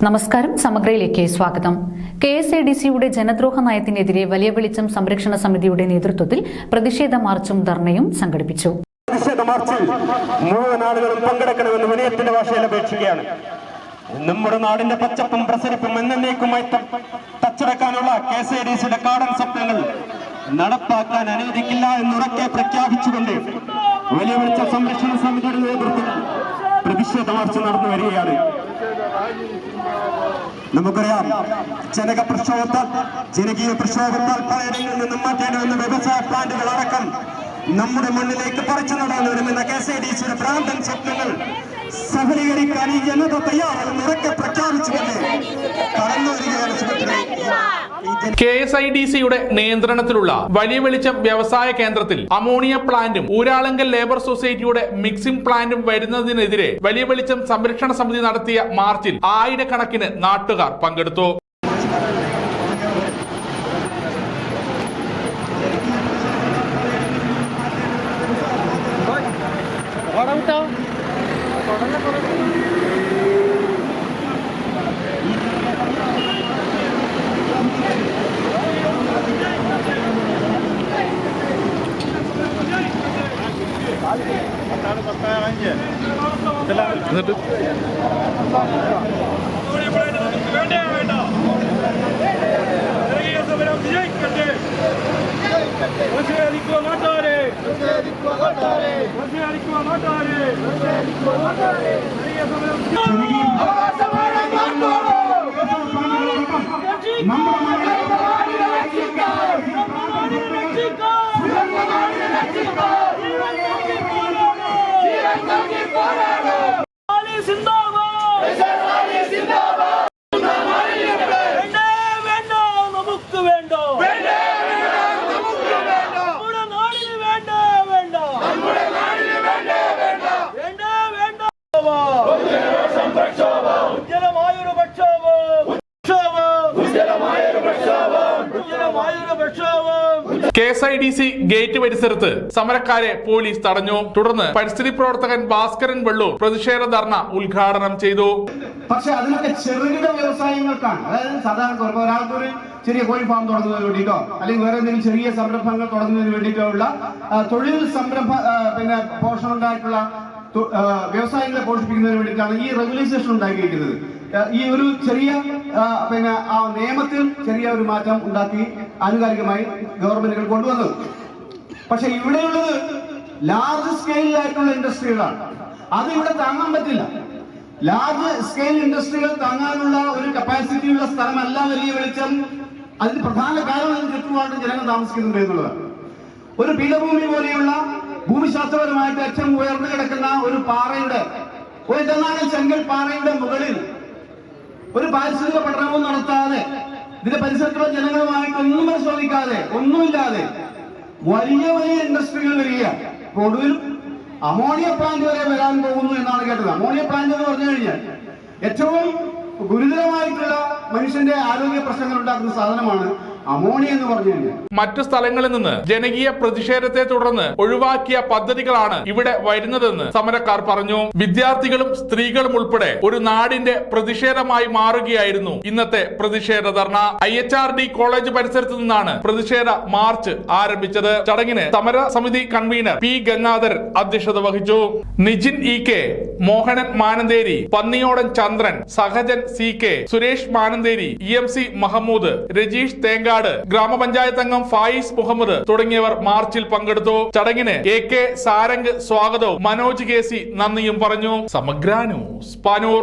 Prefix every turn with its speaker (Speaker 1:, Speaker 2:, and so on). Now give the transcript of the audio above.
Speaker 1: നമസ്കാരം. സമഗ്രയിലേക്ക് സ്വാഗതം. KSADCയുടെ ജനദ്രോഹ നയത്തിനെതിരെ വലിയ വെളിച്ചം സംരക്ഷണ സമിതിയുടെ നേതൃത്വത്തിൽ പ്രതിഷേധ മാർച്ചും ധർണയും സംഘടിപ്പിച്ചു.
Speaker 2: പ്രതിഷേധ മാർച്ചിൽ മുഴുവൻ ആളുകളും പങ്കെടുക്കണമെന്ന് വിനയത്തിന്റെ ഭാഷയിൽ അപേക്ഷിക്കുകയാണ്. നമ്മുടെ നാടിന്റെ പച്ചപ്പും പ്രസരിപ്പും എന്നേക്കുമായി തച്ചടക്കാനുള്ള KSADCയുടെ കാടൻ സ്വപ്നങ്ങൾ നടപ്പാക്കാൻ അനുവദിക്കില്ല എന്നുറക്കെ പ്രഖ്യാപിച്ചുകൊണ്ട് വലിയ വെളിച്ചം സംരക്ഷണ സമിതിയുടെ നേതൃത്വത്തിൽ പ്രതിഷേധ മാർച്ച് നടന്നു വരികയാണ്. നമുക്കറിയാം, ജനകീയ പ്രക്ഷോഭത്താൽ പലയിടങ്ങളിൽ നിന്നും മാറ്റേണ്ടുവന്ന വ്യവസായ പ്ലാന്റുകൾ അടക്കം നമ്മുടെ മണ്ണിലേക്ക് പറിച്ചു നടാൻ വരുമെന്ന KSADCയുടെ ഭ്രാന്തൻ സ്വപ്നങ്ങൾ സഫലീകരിക്കാൻ ഈ ജനത തയ്യാറാണെന്ന് ഉറക്കെ പ്രഖ്യാപിച്ചുകൊണ്ട് കടന്നു വരികയാണ്.
Speaker 3: KSIDCയുടെ നിയന്ത്രണത്തിലുള്ള വലിയ വെളിച്ചം വ്യവസായ കേന്ദ്രത്തിൽ അമോണിയ പ്ലാന്റും ഊരാളങ്കൽ ലേബർ സൊസൈറ്റിയുടെ മിക്സിംഗ് പ്ലാന്റും വരുന്നതിനെതിരെ വലിയ വെളിച്ചം സംരക്ഷണ സമിതി നടത്തിയ മാർച്ചിൽ ആയിരക്കണക്കിന് നാട്ടുകാർ പങ്കെടുത്തു. KSIDC ഗേറ്റ് പരിസരത്ത് സമരക്കാരെ പോലീസ് തടഞ്ഞു. തുടർന്ന് പരിസ്ഥിതി പ്രവർത്തകൻ ഭാസ്കരൻ വെള്ളൂർ പ്രതിഷേധ ധർണ ഉദ്ഘാടനം ചെയ്തു.
Speaker 4: പക്ഷെ അതിനൊക്കെ ചെറുകിട വ്യവസായങ്ങൾക്കാണ്. അതായത് സാധാരണ ഒരാൾക്കൊരു ചെറിയ കോഴി ഫാം തുടങ്ങുന്നതിന് വേണ്ടിയിട്ടോ അല്ലെങ്കിൽ വേറെ എന്തെങ്കിലും ചെറിയ സംരംഭങ്ങൾ തുടങ്ങുന്നതിന് വേണ്ടിയിട്ടോ ഉള്ള തൊഴിൽ സംരംഭ പോഷണം ഉണ്ടായിട്ടുള്ള വ്യവസായങ്ങളെ പോഷിപ്പിക്കുന്നതിന് വേണ്ടിയിട്ടാണ് ഈ റെഗുലൈസേഷൻ ഉണ്ടാക്കിയിരിക്കുന്നത്. ഈ ഒരു ചെറിയ ആ നിയമത്തിൽ ചെറിയ ഒരു മാറ്റം ഉണ്ടാക്കി ആനുകാലികമായി ഗവൺമെന്റുകൾ കൊണ്ടുവന്നത്. പക്ഷെ ഇവിടെയുള്ളത് ലാർജ് സ്കെയിലായിട്ടുള്ള ഇൻഡസ്ട്രികളാണ്. അത് ഇവിടെ താങ്ങാൻ പറ്റില്ല. ലാർജ് സ്കെയിൽ ഇൻഡസ്ട്രികൾ താങ്ങാനുള്ള ഒരു കപ്പാസിറ്റി ഉള്ള സ്ഥലമല്ല വലിയ വെളിച്ചം. അതിന് പ്രധാന കാരണം അതിന് ചുറ്റുപാടും ജനങ്ങൾ താമസിക്കുന്നുണ്ട് എന്നുള്ളതാണ്. ഒരു പീഠഭൂമി പോലെയുള്ള ഭൂമിശാസ്ത്രപരമായിട്ട് ഏറ്റവും ഉയർന്നു കിടക്കുന്ന ഒരു പാറയുടെ ഒരു ചെങ്കൽ പാറയുടെ മുകളിൽ ഒരു പാരിസ്ഥിതിക പഠനവും നടത്താതെ ഇതിന്റെ പരിസരത്തുള്ള ജനങ്ങളുമായിട്ട് ഒന്നും പരിശോധിക്കാതെ ഒന്നുമില്ലാതെ വലിയ വലിയ ഇൻഡസ്ട്രികൾ വരികയാണ്. ഒടുവിൽ അമോണിയ പ്ലാന്റ് വരെ വരാൻ പോകുന്നു എന്നാണ് കേട്ടത്. അമോണിയ പ്ലാന്റ് എന്ന് പറഞ്ഞു കഴിഞ്ഞാൽ ഏറ്റവും ഗുരുതരമായിട്ടുള്ള മനുഷ്യന്റെ ആരോഗ്യ പ്രശ്നങ്ങൾ ഉണ്ടാക്കുന്ന സാധനമാണ് അമോണിയ എന്ന് പറഞ്ഞു കഴിഞ്ഞാൽ.
Speaker 3: മറ്റു സ്ഥലങ്ങളിൽ നിന്ന് ജനകീയ പ്രതിഷേധത്തെ തുടർന്ന് ഒഴിവാക്കിയ പദ്ധതികളാണ് ഇവിടെ വരുന്നതെന്ന് സമരക്കാർ പറഞ്ഞു. വിദ്യാർത്ഥികളും സ്ത്രീകളും ഉൾപ്പെടെ ഒരു നാടിന്റെ പ്രതിഷേധമായി മാറുകയായിരുന്നു ഇന്നത്തെ പ്രതിഷേധ ധർണ. IHRD കോളേജ് പരിസരത്ത് നിന്നാണ് പ്രതിഷേധ മാർച്ച് ആരംഭിച്ചത്. ചടങ്ങിന് സമര സമിതി കൺവീനർ P ഗംഗാധർ അധ്യക്ഷത വഹിച്ചു. നിജിൻ EK, മോഹനൻ മാനന്തേരി, പന്നിയോടൻ ചന്ദ്രൻ, സഹജൻ CK, സുരേഷ് മാനന്തേരി, EMC മഹമ്മൂദ്, രജീഷ് തേങ്കാട്, ഗ്രാമപഞ്ചായത്ത് അംഗം ഫായിസ് മുഹമ്മദ് തുടങ്ങിയവർ മാർച്ചിൽ പങ്കെടുത്തു. ചടങ്ങിന് AK സാരംഗ് സ്വാഗതവും മനോജ് KC നന്ദിയും പറഞ്ഞു. സമഗ്ര ന്യൂസ്, പാനൂർ.